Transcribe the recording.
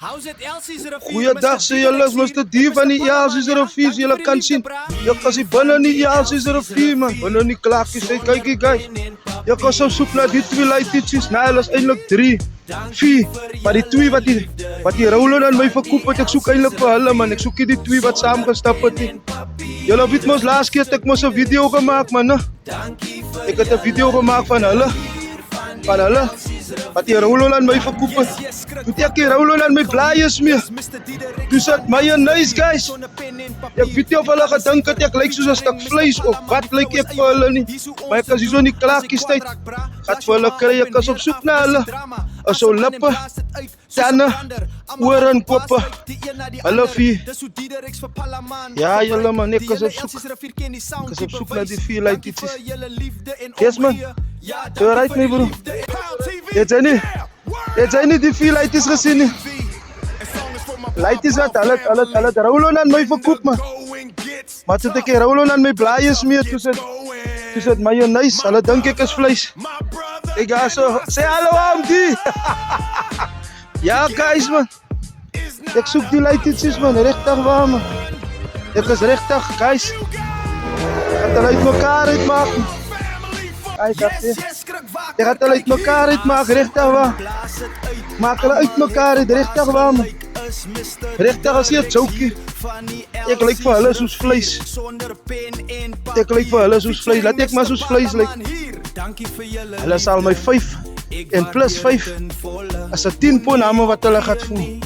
Goeiedag sê julle, is Mr. D van die ELC's Rivier, julle kan sien. Ek as die binne in die ELC's Rivier man, binne in die klakkies, sê kykie guys. Ek was op soek na die twee lighties, nou hulle is eintlik 3, 4, maar die twee wat die Roland aan my verkoop het, ek soek eintlik vir hulle man, ek soek die twee wat saamgestap het. Julle weet mos laas keer het ek mos 'n video gemaak man, ne? Ek het 'n video gemaak van hulle, wat die Roland aan my verkoop het. Moet ek die Roland aan my blaaies mee? Toe sit mayonnaise guys. Ek weet nie of hulle gedink het ek lyk soos 'n stuk vleis of wat lyk ek vir hulle nie. Maar ek as hier so in die klakkies tyd, gaat vir hulle kry, ek is op soek na hulle. As so lippe, tande, oor en koppe. Hulle vier. Ja julle man, ek is op soek na die 4 lighties. Yes man, so right my bro. Het jy nie die 4 lighties gesien nie? Lighties wat hulle Roland aan my verkoop man. Maar toe ek die Roland aan my blaaies mee, toe sit mayonnaise, hulle dink ek is vleis. Ek ga so, sê hallo Amdi. Ja guys man, ek soek die lighties man, regtig waar man. Ek is regtig guys. Ek gaan hulle uit mekaar uitmaak. Ek gaan hulle uit mekaar uitmaak, regtig waar. Maak hulle uit mekaar uit, regtig waar man. Regtig as jy het jokie. Ek lyk vir hulle soos vleis. Laat ek maar soos vleis lyk. Hulle sal my 5 en plus 5 as 'n 10 pond name wat hulle gaat voel.